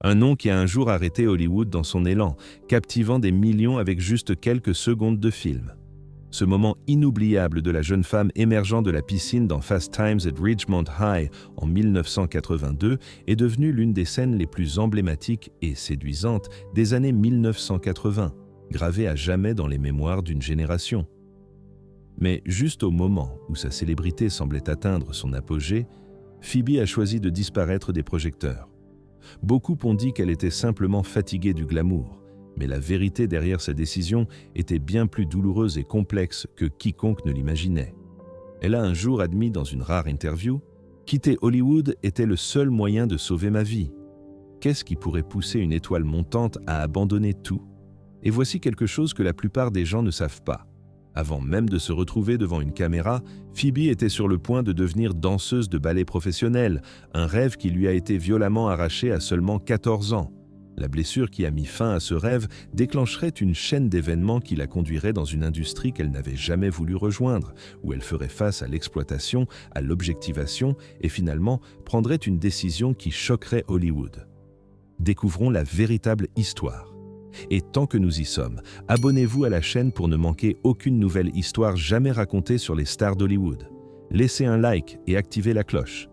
Un nom qui a un jour arrêté Hollywood dans son élan, captivant des millions avec juste quelques secondes de film. Ce moment inoubliable de la jeune femme émergeant de la piscine dans Fast Times at Ridgemont High en 1982 est devenu l'une des scènes les plus emblématiques et séduisantes des années 1980, gravée à jamais dans les mémoires d'une génération. Mais juste au moment où sa célébrité semblait atteindre son apogée, Phoebe a choisi de disparaître des projecteurs. Beaucoup ont dit qu'elle était simplement fatiguée du glamour, mais la vérité derrière sa décision était bien plus douloureuse et complexe que quiconque ne l'imaginait. Elle a un jour admis dans une rare interview « Quitter Hollywood était le seul moyen de sauver ma vie. Qu'est-ce qui pourrait pousser une étoile montante à abandonner tout ?» Et voici quelque chose que la plupart des gens ne savent pas. Avant même de se retrouver devant une caméra, Phoebe était sur le point de devenir danseuse de ballet professionnelle, un rêve qui lui a été violemment arraché à seulement 14 ans. La blessure qui a mis fin à ce rêve déclencherait une chaîne d'événements qui la conduirait dans une industrie qu'elle n'avait jamais voulu rejoindre, où elle ferait face à l'exploitation, à l'objectivation et finalement prendrait une décision qui choquerait Hollywood. Découvrons la véritable histoire. Et tant que nous y sommes, abonnez-vous à la chaîne pour ne manquer aucune nouvelle histoire jamais racontée sur les stars d'Hollywood. Laissez un like et activez la cloche.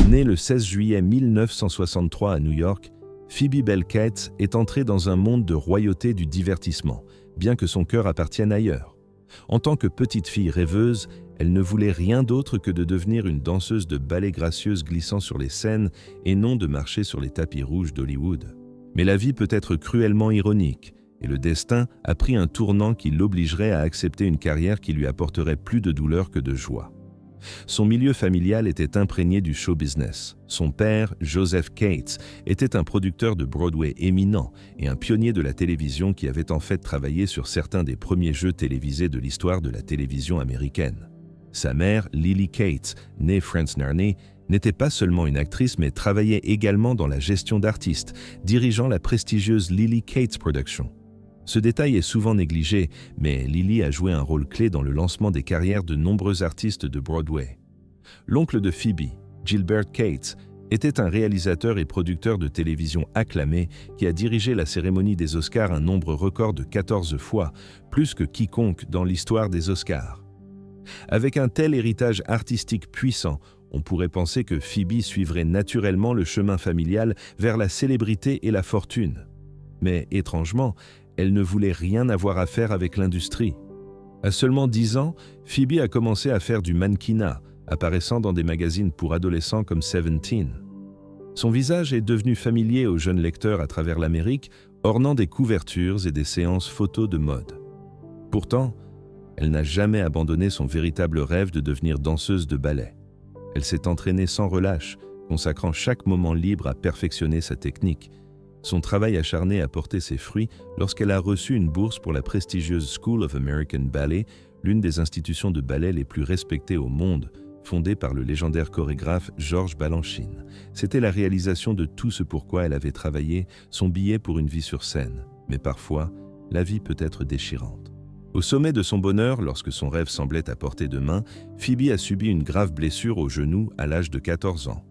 Née le 16 juillet 1963 à New York, Phoebe Bell Cates est entrée dans un monde de royauté du divertissement, bien que son cœur appartienne ailleurs. En tant que petite fille rêveuse, elle ne voulait rien d'autre que de devenir une danseuse de ballet gracieuse glissant sur les scènes et non de marcher sur les tapis rouges d'Hollywood. Mais la vie peut être cruellement ironique, et le destin a pris un tournant qui l'obligerait à accepter une carrière qui lui apporterait plus de douleur que de joie. Son milieu familial était imprégné du show business. Son père, Joseph Cates, était un producteur de Broadway éminent et un pionnier de la télévision qui avait en fait travaillé sur certains des premiers jeux télévisés de l'histoire de la télévision américaine. Sa mère, Lily Cates, née Frances Narney, n'était pas seulement une actrice mais travaillait également dans la gestion d'artistes, dirigeant la prestigieuse Lily Cates Productions. Ce détail est souvent négligé, mais Lily a joué un rôle clé dans le lancement des carrières de nombreux artistes de Broadway. L'oncle de Phoebe, Gilbert Cates, était un réalisateur et producteur de télévision acclamé qui a dirigé la cérémonie des Oscars un nombre record de 14 fois, plus que quiconque dans l'histoire des Oscars. Avec un tel héritage artistique puissant, on pourrait penser que Phoebe suivrait naturellement le chemin familial vers la célébrité et la fortune. Mais étrangement, elle ne voulait rien avoir à faire avec l'industrie. À seulement 10 ans, Phoebe a commencé à faire du mannequinat, apparaissant dans des magazines pour adolescents comme Seventeen. Son visage est devenu familier aux jeunes lecteurs à travers l'Amérique, ornant des couvertures et des séances photos de mode. Pourtant, elle n'a jamais abandonné son véritable rêve de devenir danseuse de ballet. Elle s'est entraînée sans relâche, consacrant chaque moment libre à perfectionner sa technique. Son travail acharné a porté ses fruits lorsqu'elle a reçu une bourse pour la prestigieuse School of American Ballet, l'une des institutions de ballet les plus respectées au monde, fondée par le légendaire chorégraphe Georges Balanchine. C'était la réalisation de tout ce pourquoi elle avait travaillé, son billet pour une vie sur scène. Mais parfois, la vie peut être déchirante. Au sommet de son bonheur, lorsque son rêve semblait à portée de main, Phoebe a subi une grave blessure au genou à l'âge de 14 ans.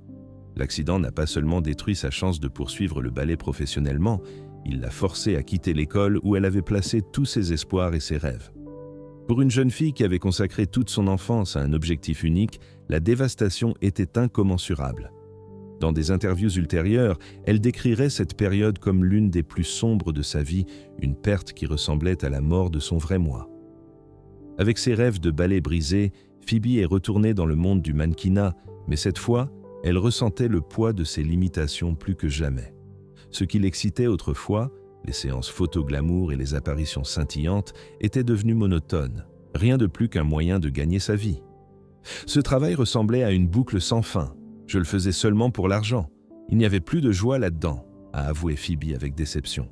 L'accident n'a pas seulement détruit sa chance de poursuivre le ballet professionnellement, il l'a forcée à quitter l'école où elle avait placé tous ses espoirs et ses rêves. Pour une jeune fille qui avait consacré toute son enfance à un objectif unique, la dévastation était incommensurable. Dans des interviews ultérieures, elle décrirait cette période comme l'une des plus sombres de sa vie, une perte qui ressemblait à la mort de son vrai moi. Avec ses rêves de ballet brisés, Phoebe est retournée dans le monde du mannequinat, mais cette fois, elle ressentait le poids de ses limitations plus que jamais. Ce qui l'excitait autrefois, les séances photo-glamour et les apparitions scintillantes, étaient devenues monotones, rien de plus qu'un moyen de gagner sa vie. Ce travail ressemblait à une boucle sans fin. Je le faisais seulement pour l'argent. Il n'y avait plus de joie là-dedans, a avoué Phoebe avec déception.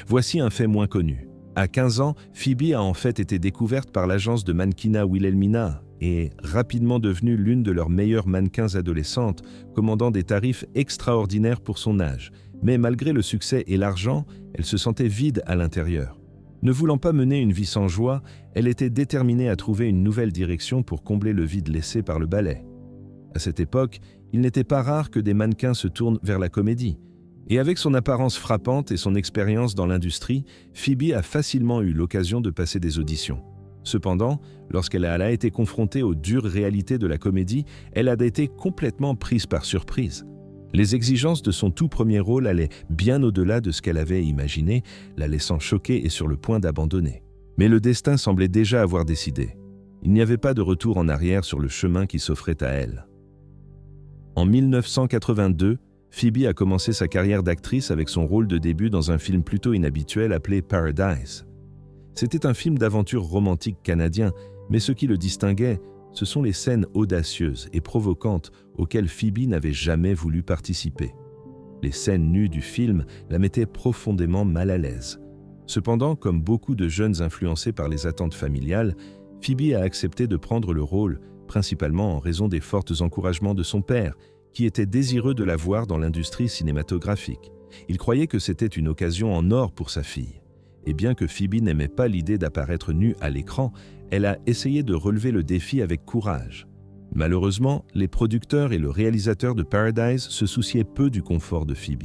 Voici un fait moins connu. À 15 ans, Phoebe a en fait été découverte par l'agence de mannequinat Wilhelmina et rapidement devenue l'une de leurs meilleures mannequins adolescentes, commandant des tarifs extraordinaires pour son âge. Mais malgré le succès et l'argent, elle se sentait vide à l'intérieur. Ne voulant pas mener une vie sans joie, elle était déterminée à trouver une nouvelle direction pour combler le vide laissé par le ballet. À cette époque, il n'était pas rare que des mannequins se tournent vers la comédie. Et avec son apparence frappante et son expérience dans l'industrie, Phoebe a facilement eu l'occasion de passer des auditions. Cependant, lorsqu'elle a été confrontée aux dures réalités de la comédie, elle a été complètement prise par surprise. Les exigences de son tout premier rôle allaient bien au-delà de ce qu'elle avait imaginé, la laissant choquée et sur le point d'abandonner. Mais le destin semblait déjà avoir décidé. Il n'y avait pas de retour en arrière sur le chemin qui s'offrait à elle. En 1982, Phoebe a commencé sa carrière d'actrice avec son rôle de début dans un film plutôt inhabituel appelé Paradise. C'était un film d'aventure romantique canadien, mais ce qui le distinguait, ce sont les scènes audacieuses et provocantes auxquelles Phoebe n'avait jamais voulu participer. Les scènes nues du film la mettaient profondément mal à l'aise. Cependant, comme beaucoup de jeunes influencés par les attentes familiales, Phoebe a accepté de prendre le rôle, principalement en raison des forts encouragements de son père, qui était désireux de la voir dans l'industrie cinématographique. Il croyait que c'était une occasion en or pour sa fille. Et bien que Phoebe n'aimait pas l'idée d'apparaître nue à l'écran, elle a essayé de relever le défi avec courage. Malheureusement, les producteurs et le réalisateur de Paradise se souciaient peu du confort de Phoebe.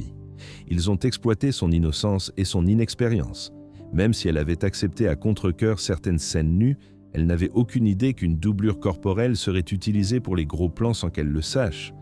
Ils ont exploité son innocence et son inexpérience. Même si elle avait accepté à contre-cœur certaines scènes nues, elle n'avait aucune idée qu'une doublure corporelle serait utilisée pour les gros plans sans qu'elle le sache.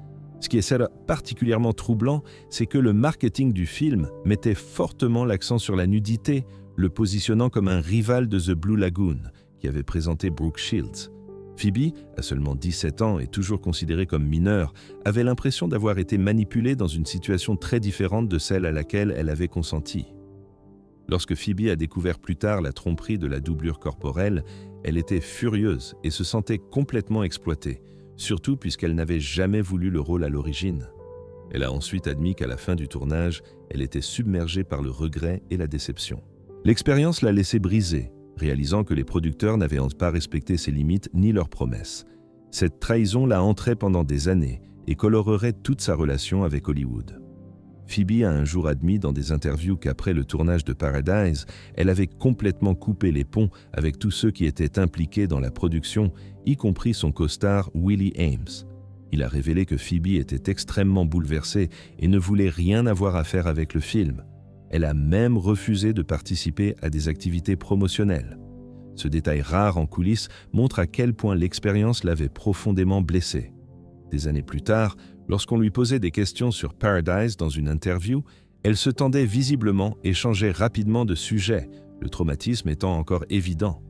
Ce qui est particulièrement troublant, c'est que le marketing du film mettait fortement l'accent sur la nudité, le positionnant comme un rival de The Blue Lagoon, qui avait présenté Brooke Shields. Phoebe, à seulement 17 ans et toujours considérée comme mineure, avait l'impression d'avoir été manipulée dans une situation très différente de celle à laquelle elle avait consenti. Lorsque Phoebe a découvert plus tard la tromperie de la doublure corporelle, elle était furieuse et se sentait complètement exploitée, surtout puisqu'elle n'avait jamais voulu le rôle à l'origine. Elle a ensuite admis qu'à la fin du tournage, elle était submergée par le regret et la déception. L'expérience l'a laissée brisée, réalisant que les producteurs n'avaient pas respecté ses limites ni leurs promesses. Cette trahison la hanterait pendant des années et colorerait toute sa relation avec Hollywood. Phoebe a un jour admis dans des interviews qu'après le tournage de Paradise, elle avait complètement coupé les ponts avec tous ceux qui étaient impliqués dans la production, y compris son costard Willie Ames. Il a révélé que Phoebe était extrêmement bouleversée et ne voulait rien avoir à faire avec le film. Elle a même refusé de participer à des activités promotionnelles. Ce détail rare en coulisses montre à quel point l'expérience l'avait profondément blessée. Des années plus tard, lorsqu'on lui posait des questions sur Paradise dans une interview, elle se tendait visiblement et changeait rapidement de sujet, le traumatisme étant encore évident.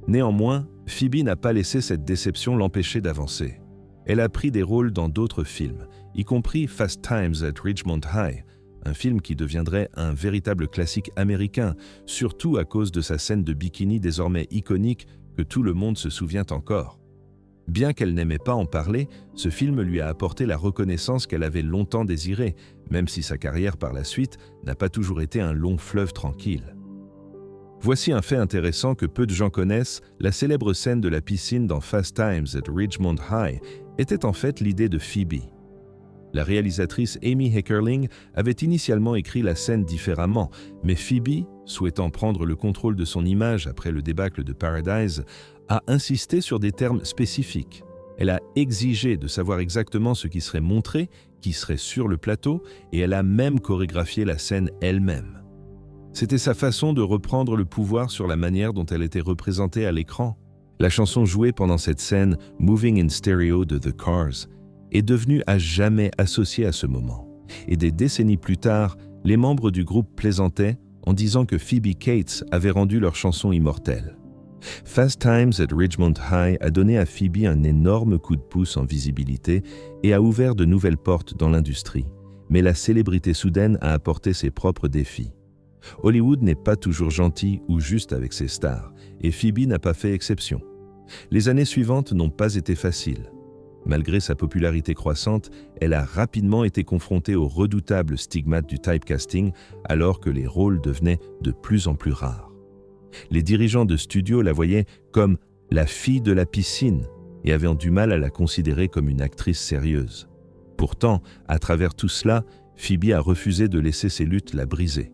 Néanmoins, Phoebe n'a pas laissé cette déception l'empêcher d'avancer. Elle a pris des rôles dans d'autres films, y compris Fast Times at Ridgemont High, un film qui deviendrait un véritable classique américain, surtout à cause de sa scène de bikini désormais iconique que tout le monde se souvient encore. Bien qu'elle n'aimait pas en parler, ce film lui a apporté la reconnaissance qu'elle avait longtemps désirée, même si sa carrière par la suite n'a pas toujours été un long fleuve tranquille. Voici un fait intéressant que peu de gens connaissent, la célèbre scène de la piscine dans Fast Times at Ridgemont High était en fait l'idée de Phoebe. La réalisatrice Amy Heckerling avait initialement écrit la scène différemment, mais Phoebe, souhaitant prendre le contrôle de son image après le débâcle de Paradise, a insisté sur des termes spécifiques. Elle a exigé de savoir exactement ce qui serait montré, qui serait sur le plateau, et elle a même chorégraphié la scène elle-même. C'était sa façon de reprendre le pouvoir sur la manière dont elle était représentée à l'écran. La chanson jouée pendant cette scène, Moving in Stereo de The Cars, est devenue à jamais associée à ce moment. Et des décennies plus tard, les membres du groupe plaisantaient en disant que Phoebe Cates avait rendu leur chanson immortelle. Fast Times at Ridgemont High a donné à Phoebe un énorme coup de pouce en visibilité et a ouvert de nouvelles portes dans l'industrie. Mais la célébrité soudaine a apporté ses propres défis. Hollywood n'est pas toujours gentil ou juste avec ses stars, et Phoebe n'a pas fait exception. Les années suivantes n'ont pas été faciles. Malgré sa popularité croissante, elle a rapidement été confrontée au redoutable stigmate du typecasting alors que les rôles devenaient de plus en plus rares. Les dirigeants de studio la voyaient comme la fille de la piscine et avaient du mal à la considérer comme une actrice sérieuse. Pourtant, à travers tout cela, Phoebe a refusé de laisser ses luttes la briser.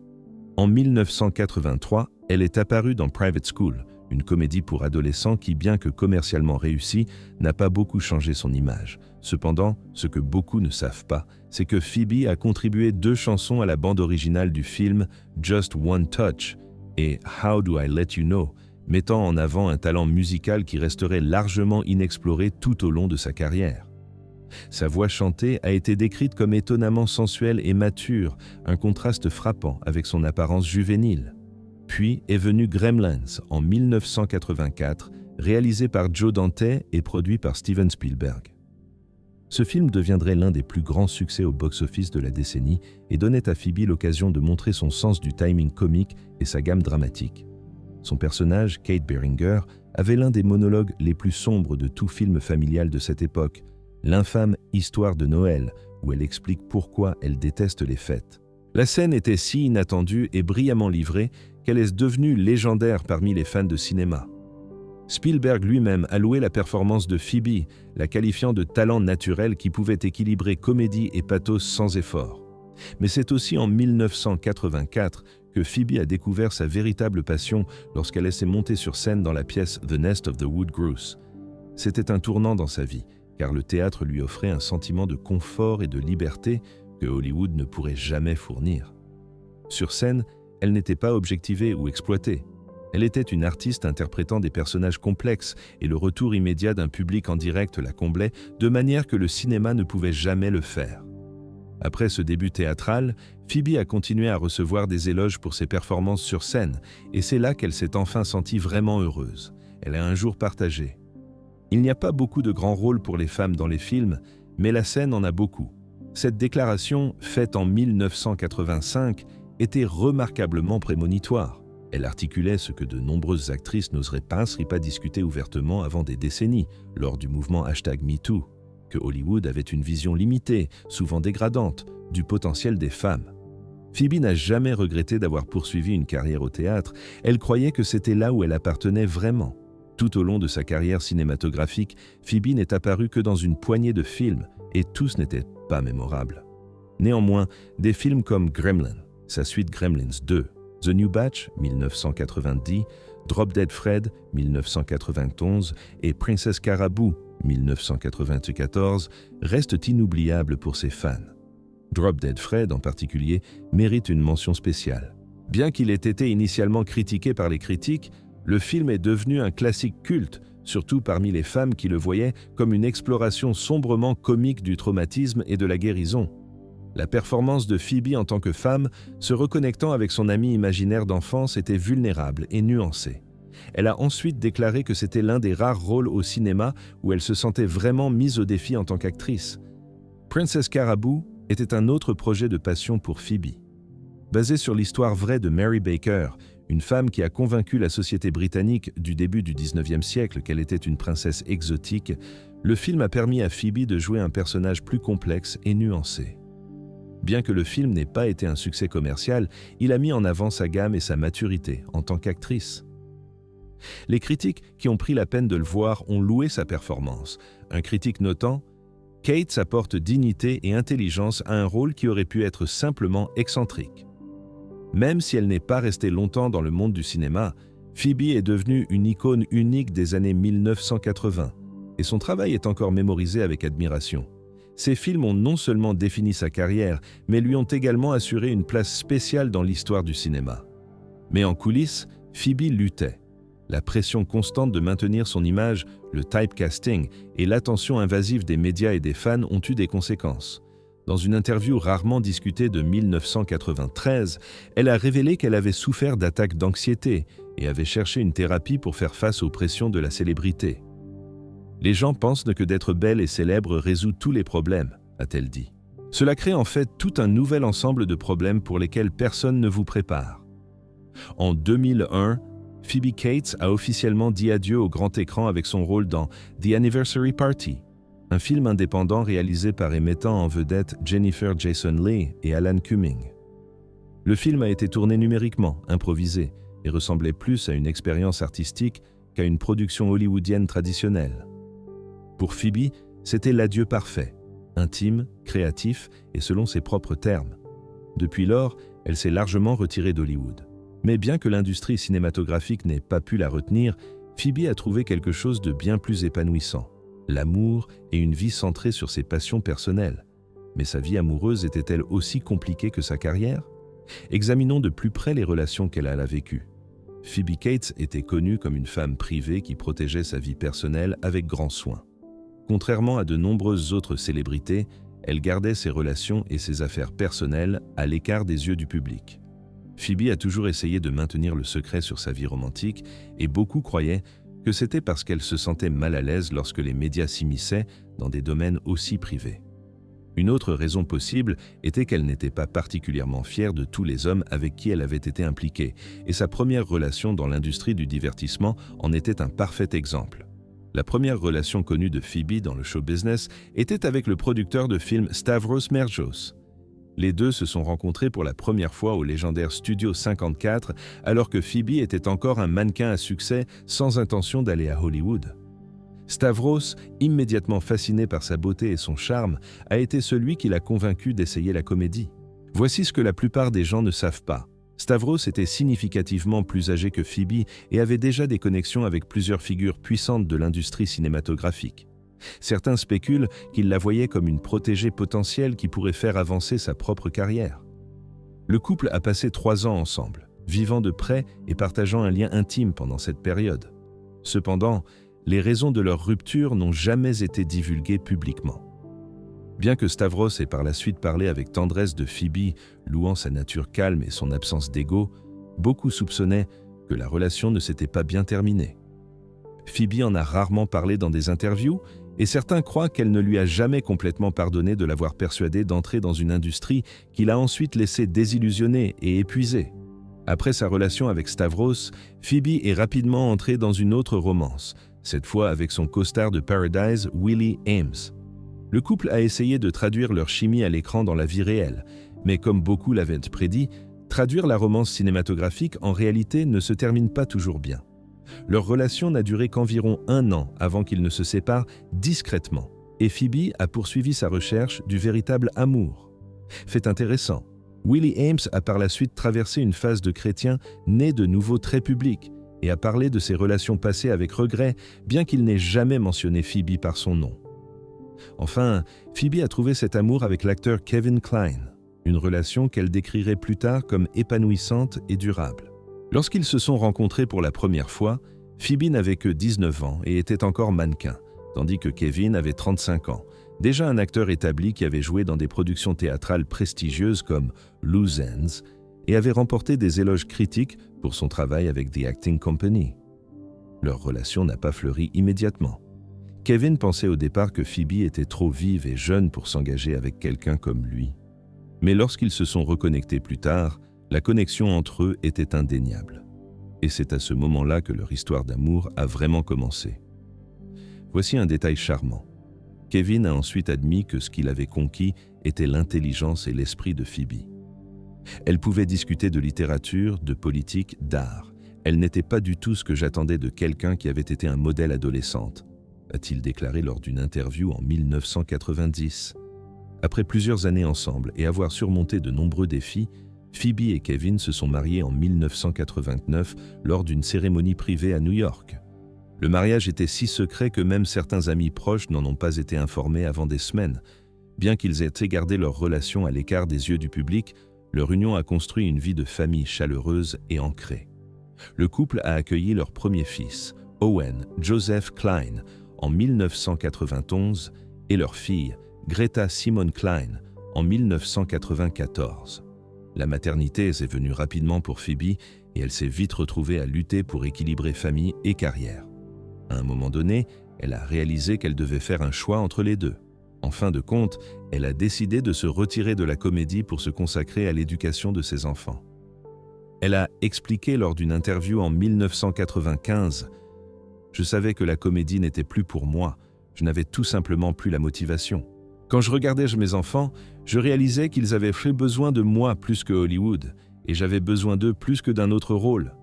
En 1983, elle est apparue dans Private School, une comédie pour adolescents qui, bien que commercialement réussie, n'a pas beaucoup changé son image. Cependant, ce que beaucoup ne savent pas, c'est que Phoebe a contribué 2 chansons à la bande originale du film Just One Touch et How Do I Let You Know, mettant en avant un talent musical qui resterait largement inexploré tout au long de sa carrière. Sa voix chantée a été décrite comme étonnamment sensuelle et mature, un contraste frappant avec son apparence juvénile. Puis est venu Gremlins en 1984, réalisé par Joe Dante et produit par Steven Spielberg. Ce film deviendrait l'un des plus grands succès au box-office de la décennie et donnait à Phoebe l'occasion de montrer son sens du timing comique et sa gamme dramatique. Son personnage, Kate Beringer, avait l'un des monologues les plus sombres de tout film familial de cette époque, l'infâme Histoire de Noël, où elle explique pourquoi elle déteste les fêtes. La scène était si inattendue et brillamment livrée qu'elle est devenue légendaire parmi les fans de cinéma. Spielberg lui-même a loué la performance de Phoebe, la qualifiant de talent naturel qui pouvait équilibrer comédie et pathos sans effort. Mais c'est aussi en 1984 que Phoebe a découvert sa véritable passion lorsqu'elle s'est montée sur scène dans la pièce The Nest of the Wood-Grouse. C'était un tournant dans sa vie, car le théâtre lui offrait un sentiment de confort et de liberté que Hollywood ne pourrait jamais fournir. Sur scène, elle n'était pas objectivée ou exploitée. Elle était une artiste interprétant des personnages complexes et le retour immédiat d'un public en direct la comblait de manière que le cinéma ne pouvait jamais le faire. Après ce début théâtral, Phoebe a continué à recevoir des éloges pour ses performances sur scène et c'est là qu'elle s'est enfin sentie vraiment heureuse. Elle a un jour partagé. Il n'y a pas beaucoup de grands rôles pour les femmes dans les films, mais la scène en a beaucoup. Cette déclaration, faite en 1985, était remarquablement prémonitoire. Elle articulait ce que de nombreuses actrices n'oseraient pas discuter ouvertement avant des décennies, lors du mouvement #MeToo, que Hollywood avait une vision limitée, souvent dégradante, du potentiel des femmes. Phoebe n'a jamais regretté d'avoir poursuivi une carrière au théâtre, elle croyait que c'était là où elle appartenait vraiment. Tout au long de sa carrière cinématographique, Phoebe n'est apparue que dans une poignée de films, et tous n'étaient pas mémorables. Néanmoins, des films comme Gremlins, sa suite Gremlins 2, The New Batch, 1990, Drop Dead Fred, 1991 et Princess Caraboo, 1994, restent inoubliables pour ses fans. Drop Dead Fred, en particulier, mérite une mention spéciale. Bien qu'il ait été initialement critiqué par les critiques, le film est devenu un classique culte, surtout parmi les femmes qui le voyaient comme une exploration sombrement comique du traumatisme et de la guérison. La performance de Phoebe en tant que femme, se reconnectant avec son ami imaginaire d'enfance, était vulnérable et nuancée. Elle a ensuite déclaré que c'était l'un des rares rôles au cinéma où elle se sentait vraiment mise au défi en tant qu'actrice. Princess Caraboo était un autre projet de passion pour Phoebe. Basé sur l'histoire vraie de Mary Baker, une femme qui a convaincu la société britannique du début du 19e siècle qu'elle était une princesse exotique, le film a permis à Phoebe de jouer un personnage plus complexe et nuancé. Bien que le film n'ait pas été un succès commercial, il a mis en avant sa gamme et sa maturité en tant qu'actrice. Les critiques qui ont pris la peine de le voir ont loué sa performance, un critique notant « Kate apporte dignité et intelligence à un rôle qui aurait pu être simplement excentrique ». Même si elle n'est pas restée longtemps dans le monde du cinéma, Phoebe est devenue une icône unique des années 1980, et son travail est encore mémorisé avec admiration. Ces films ont non seulement défini sa carrière, mais lui ont également assuré une place spéciale dans l'histoire du cinéma. Mais en coulisses, Phoebe luttait. La pression constante de maintenir son image, le typecasting et l'attention invasive des médias et des fans ont eu des conséquences. Dans une interview rarement discutée de 1993, elle a révélé qu'elle avait souffert d'attaques d'anxiété et avait cherché une thérapie pour faire face aux pressions de la célébrité. « Les gens pensent que d'être belle et célèbre résout tous les problèmes », a-t-elle dit. Cela crée en fait tout un nouvel ensemble de problèmes pour lesquels personne ne vous prépare. En 2001, Phoebe Cates a officiellement dit adieu au grand écran avec son rôle dans The Anniversary Party, un film indépendant réalisé par et mettant en vedette Jennifer Jason Leigh et Alan Cumming. Le film a été tourné numériquement, improvisé, et ressemblait plus à une expérience artistique qu'à une production hollywoodienne traditionnelle. Pour Phoebe, c'était l'adieu parfait, intime, créatif et selon ses propres termes. Depuis lors, elle s'est largement retirée d'Hollywood. Mais bien que l'industrie cinématographique n'ait pas pu la retenir, Phoebe a trouvé quelque chose de bien plus épanouissant, l'amour et une vie centrée sur ses passions personnelles. Mais sa vie amoureuse était-elle aussi compliquée que sa carrière? Examinons de plus près les relations qu'elle a vécues. Phoebe Cates était connue comme une femme privée qui protégeait sa vie personnelle avec grand soin. Contrairement à de nombreuses autres célébrités, elle gardait ses relations et ses affaires personnelles à l'écart des yeux du public. Phoebe a toujours essayé de maintenir le secret sur sa vie romantique et beaucoup croyaient que c'était parce qu'elle se sentait mal à l'aise lorsque les médias s'immisçaient dans des domaines aussi privés. Une autre raison possible était qu'elle n'était pas particulièrement fière de tous les hommes avec qui elle avait été impliquée, et sa première relation dans l'industrie du divertissement en était un parfait exemple. La première relation connue de Phoebe dans le show business était avec le producteur de films Stavros Merjos. Les deux se sont rencontrés pour la première fois au légendaire Studio 54, alors que Phoebe était encore un mannequin à succès sans intention d'aller à Hollywood. Stavros, immédiatement fasciné par sa beauté et son charme, a été celui qui l'a convaincu d'essayer la comédie. Voici ce que la plupart des gens ne savent pas. Stavros était significativement plus âgé que Phoebe et avait déjà des connexions avec plusieurs figures puissantes de l'industrie cinématographique. Certains spéculent qu'il la voyait comme une protégée potentielle qui pourrait faire avancer sa propre carrière. Le couple a passé 3 ans ensemble, vivant de près et partageant un lien intime pendant cette période. Cependant, les raisons de leur rupture n'ont jamais été divulguées publiquement. Bien que Stavros ait par la suite parlé avec tendresse de Phoebe, louant sa nature calme et son absence d'ego, beaucoup soupçonnaient que la relation ne s'était pas bien terminée. Phoebe en a rarement parlé dans des interviews, et certains croient qu'elle ne lui a jamais complètement pardonné de l'avoir persuadé d'entrer dans une industrie qu'il a ensuite laissé désillusionner et épuisée. Après sa relation avec Stavros, Phoebe est rapidement entrée dans une autre romance, cette fois avec son costard de Paradise, Willie Ames. Le couple a essayé de traduire leur chimie à l'écran dans la vie réelle, mais comme beaucoup l'avaient prédit, traduire la romance cinématographique en réalité ne se termine pas toujours bien. Leur relation n'a duré qu'environ 1 an avant qu'ils ne se séparent discrètement, et Phoebe a poursuivi sa recherche du véritable amour. Fait intéressant, Willie Ames a par la suite traversé une phase de chrétien né de nouveau très public et a parlé de ses relations passées avec regret, bien qu'il n'ait jamais mentionné Phoebe par son nom. Enfin, Phoebe a trouvé cet amour avec l'acteur Kevin Kline, une relation qu'elle décrirait plus tard comme épanouissante et durable. Lorsqu'ils se sont rencontrés pour la première fois, Phoebe n'avait que 19 ans et était encore mannequin, tandis que Kevin avait 35 ans, déjà un acteur établi qui avait joué dans des productions théâtrales prestigieuses comme Loose Ends et avait remporté des éloges critiques pour son travail avec The Acting Company. Leur relation n'a pas fleuri immédiatement. Kevin pensait au départ que Phoebe était trop vive et jeune pour s'engager avec quelqu'un comme lui. Mais lorsqu'ils se sont reconnectés plus tard, la connexion entre eux était indéniable. Et c'est à ce moment-là que leur histoire d'amour a vraiment commencé. Voici un détail charmant. Kevin a ensuite admis que ce qu'il avait conquis était l'intelligence et l'esprit de Phoebe. Elle pouvait discuter de littérature, de politique, d'art. Elle n'était pas du tout ce que j'attendais de quelqu'un qui avait été un modèle adolescente, a-t-il déclaré lors d'une interview en 1990. Après plusieurs années ensemble et avoir surmonté de nombreux défis, Phoebe et Kevin se sont mariés en 1989 lors d'une cérémonie privée à New York. Le mariage était si secret que même certains amis proches n'en ont pas été informés avant des semaines. Bien qu'ils aient gardé leur relation à l'écart des yeux du public, leur union a construit une vie de famille chaleureuse et ancrée. Le couple a accueilli leur premier fils, Owen Joseph Kline, en 1991 et leur fille, Greta Simone Kline, en 1994. La maternité est venue rapidement pour Phoebe et elle s'est vite retrouvée à lutter pour équilibrer famille et carrière. À un moment donné, elle a réalisé qu'elle devait faire un choix entre les deux. En fin de compte, elle a décidé de se retirer de la comédie pour se consacrer à l'éducation de ses enfants. Elle a expliqué lors d'une interview en 1995 « Je savais que la comédie n'était plus pour moi, je n'avais tout simplement plus la motivation. Quand je regardais mes enfants, je réalisais qu'ils avaient besoin de moi plus que Hollywood, et j'avais besoin d'eux plus que d'un autre rôle.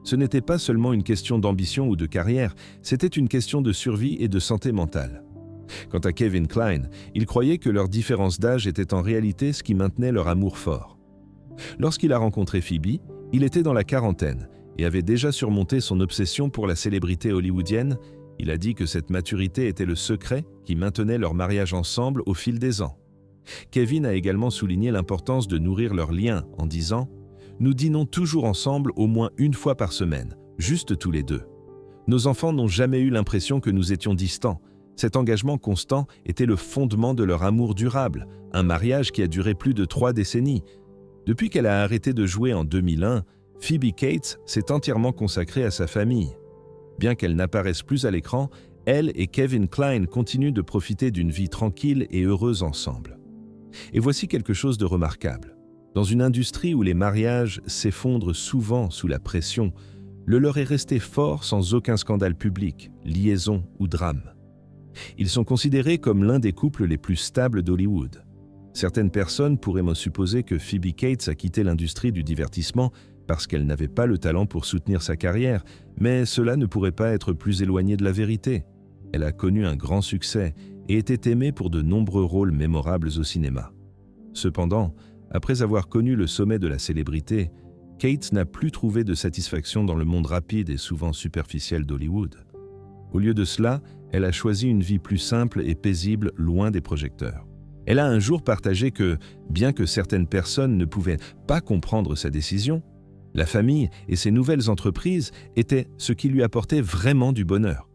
Ce n'était pas seulement une question d'ambition ou de carrière, c'était une question de survie et de santé mentale. » Quant à Kevin Kline, il croyait que leur différence d'âge était en réalité ce qui maintenait leur amour fort. Lorsqu'il a rencontré Phoebe, Il était dans la quarantaine et avait déjà surmonté son obsession pour la célébrité hollywoodienne. Il a dit que cette maturité était le secret qui maintenait leur mariage ensemble au fil des ans. Kevin a également souligné l'importance de nourrir leur lien en disant « Nous dînons toujours ensemble au moins une fois par semaine, juste tous les deux. Nos enfants n'ont jamais eu l'impression que nous étions distants. Cet engagement constant était le fondement de leur amour durable, un mariage qui a duré plus de 3 décennies. Depuis qu'elle a arrêté de jouer en 2001, Phoebe Cates s'est entièrement consacrée à sa famille. Bien qu'elle n'apparaisse plus à l'écran, elle et Kevin Kline continuent de profiter d'une vie tranquille et heureuse ensemble. Et voici quelque chose de remarquable. Dans une industrie où les mariages s'effondrent souvent sous la pression, le leur est resté fort sans aucun scandale public, liaison ou drame. Ils sont considérés comme l'un des couples les plus stables d'Hollywood. Certaines personnes pourraient me supposer que Phoebe Cates a quitté l'industrie du divertissement parce qu'elle n'avait pas le talent pour soutenir sa carrière, mais cela ne pourrait pas être plus éloigné de la vérité. Elle a connu un grand succès et était aimée pour de nombreux rôles mémorables au cinéma. Cependant, après avoir connu le sommet de la célébrité, Cates n'a plus trouvé de satisfaction dans le monde rapide et souvent superficiel d'Hollywood. Au lieu de cela, elle a choisi une vie plus simple et paisible loin des projecteurs. Elle a un jour partagé que, bien que certaines personnes ne pouvaient pas comprendre sa décision, la famille et ses nouvelles entreprises étaient ce qui lui apportait vraiment du bonheur.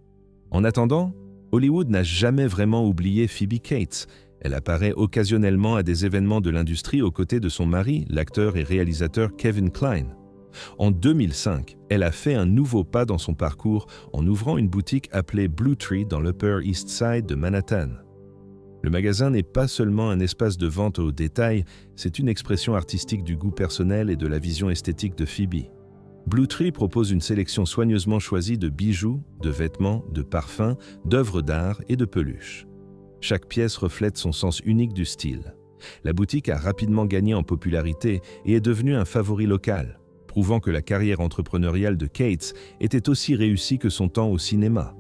En attendant, Hollywood n'a jamais vraiment oublié Phoebe Cates. Elle apparaît occasionnellement à des événements de l'industrie aux côtés de son mari, l'acteur et réalisateur Kevin Kline. En 2005, elle a fait un nouveau pas dans son parcours en ouvrant une boutique appelée Blue Tree dans l'Upper East Side de Manhattan. Le magasin n'est pas seulement un espace de vente au détail, c'est une expression artistique du goût personnel et de la vision esthétique de Phoebe. Blue Tree propose une sélection soigneusement choisie de bijoux, de vêtements, de parfums, d'œuvres d'art et de peluches. Chaque pièce reflète son sens unique du style. La boutique a rapidement gagné en popularité et est devenue un favori local, prouvant que la carrière entrepreneuriale de Cates était aussi réussie que son temps au cinéma.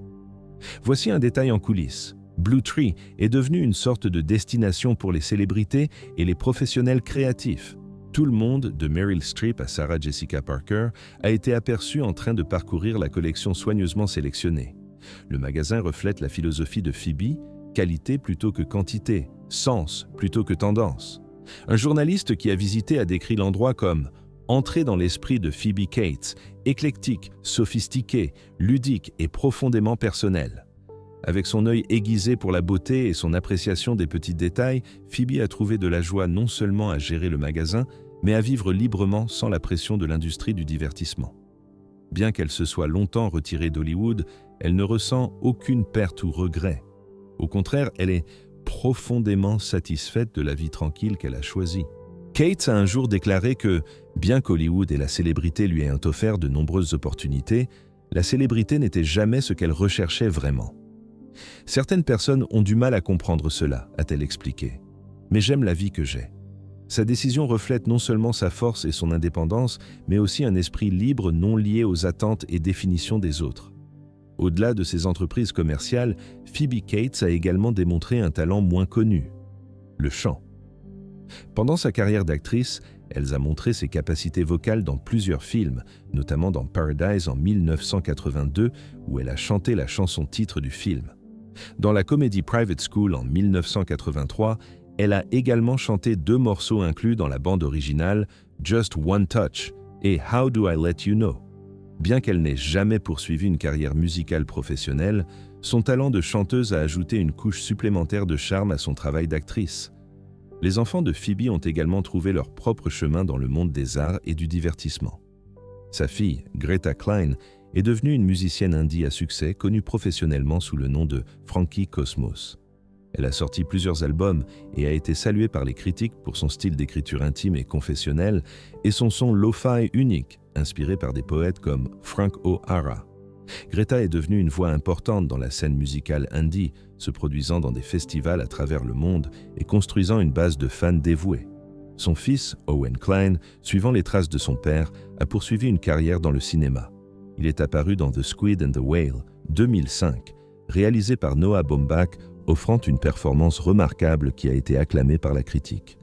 Voici un détail en coulisses. Blue Tree est devenue une sorte de destination pour les célébrités et les professionnels créatifs. Tout le monde, de Meryl Streep à Sarah Jessica Parker, a été aperçu en train de parcourir la collection soigneusement sélectionnée. Le magasin reflète la philosophie de Phoebe, qualité plutôt que quantité, sens plutôt que tendance. Un journaliste qui a visité a décrit l'endroit comme « entrer dans l'esprit de Phoebe Cates, éclectique, sophistiqué, ludique et profondément personnel ». Avec son œil aiguisé pour la beauté et son appréciation des petits détails, Phoebe a trouvé de la joie non seulement à gérer le magasin, mais à vivre librement sans la pression de l'industrie du divertissement. Bien qu'elle se soit longtemps retirée d'Hollywood, elle ne ressent aucune perte ou regret. Au contraire, elle est profondément satisfaite de la vie tranquille qu'elle a choisie. Cates a un jour déclaré que, bien qu'Hollywood et la célébrité lui aient offert de nombreuses opportunités, la célébrité n'était jamais ce qu'elle recherchait vraiment. Certaines personnes ont du mal à comprendre cela, a-t-elle expliqué. Mais j'aime la vie que j'ai. Sa décision reflète non seulement sa force et son indépendance, mais aussi un esprit libre non lié aux attentes et définitions des autres. Au-delà de ses entreprises commerciales, Phoebe Cates a également démontré un talent moins connu, le chant. Pendant sa carrière d'actrice, elle a montré ses capacités vocales dans plusieurs films, notamment dans Paradise en 1982, où elle a chanté la chanson-titre du film. Dans la comédie Private School en 1983, elle a également chanté 2 morceaux inclus dans la bande originale, Just One Touch et How Do I Let You Know. Bien qu'elle n'ait jamais poursuivi une carrière musicale professionnelle, son talent de chanteuse a ajouté une couche supplémentaire de charme à son travail d'actrice. Les enfants de Phoebe ont également trouvé leur propre chemin dans le monde des arts et du divertissement. Sa fille, Greta Kline, est devenue une musicienne indie à succès connue professionnellement sous le nom de Frankie Cosmos. Elle a sorti plusieurs albums et a été saluée par les critiques pour son style d'écriture intime et confessionnel et son son lo-fi unique, inspiré par des poètes comme Frank O'Hara. Greta est devenue une voix importante dans la scène musicale indie, se produisant dans des festivals à travers le monde et construisant une base de fans dévoués. Son fils, Owen Kline, suivant les traces de son père, a poursuivi une carrière dans le cinéma. Il est apparu dans The Squid and the Whale, 2005, réalisé par Noah Baumbach, offrant une performance remarquable qui a été acclamée par la critique.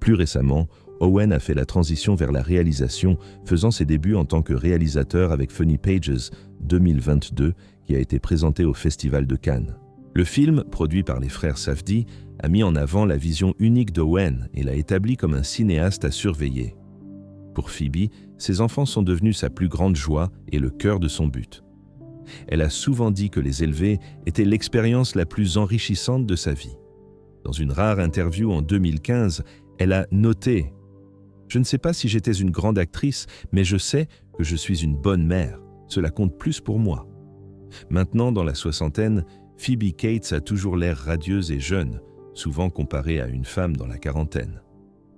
Plus récemment, Owen a fait la transition vers la réalisation, faisant ses débuts en tant que réalisateur avec Funny Pages 2022, qui a été présenté au Festival de Cannes. Le film, produit par les frères Safdie, a mis en avant la vision unique d'Owen et l'a établi comme un cinéaste à surveiller. Pour Phoebe, ses enfants sont devenus sa plus grande joie et le cœur de son but. Elle a souvent dit que les élever était l'expérience la plus enrichissante de sa vie. Dans une rare interview en 2015, elle a noté « Je ne sais pas si j'étais une grande actrice, mais je sais que je suis une bonne mère. Cela compte plus pour moi. » Maintenant, dans la soixantaine, Phoebe Cates a toujours l'air radieuse et jeune, souvent comparée à une femme dans la quarantaine.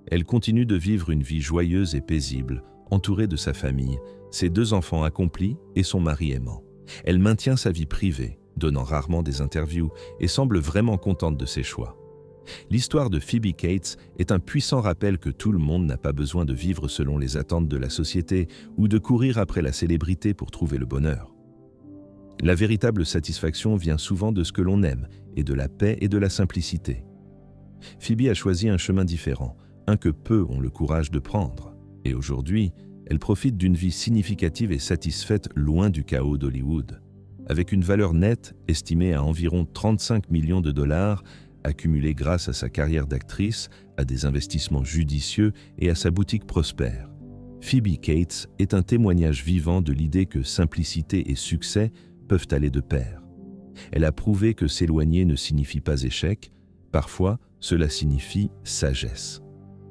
Elle continue de vivre une vie joyeuse et paisible, entourée de sa famille, ses 2 enfants accomplis et son mari aimant. Elle maintient sa vie privée, donnant rarement des interviews et semble vraiment contente de ses choix. L'histoire de Phoebe Cates est un puissant rappel que tout le monde n'a pas besoin de vivre selon les attentes de la société ou de courir après la célébrité pour trouver le bonheur. La véritable satisfaction vient souvent de ce que l'on aime et de la paix et de la simplicité. Phoebe a choisi un chemin différent, un que peu ont le courage de prendre. Et aujourd'hui, elle profite d'une vie significative et satisfaite loin du chaos d'Hollywood. Avec une valeur nette estimée à environ 35 millions de dollars, accumulée grâce à sa carrière d'actrice, à des investissements judicieux et à sa boutique prospère. Phoebe Cates est un témoignage vivant de l'idée que simplicité et succès peuvent aller de pair. Elle a prouvé que s'éloigner ne signifie pas échec, parfois cela signifie sagesse.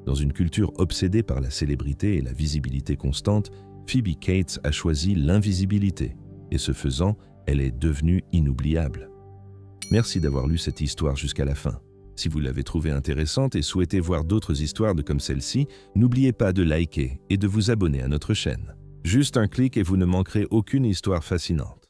Dans une culture obsédée par la célébrité et la visibilité constante, Phoebe Cates a choisi l'invisibilité, et ce faisant, elle est devenue inoubliable. Merci d'avoir lu cette histoire jusqu'à la fin. Si vous l'avez trouvée intéressante et souhaitez voir d'autres histoires comme celle-ci, n'oubliez pas de liker et de vous abonner à notre chaîne. Juste un clic et vous ne manquerez aucune histoire fascinante.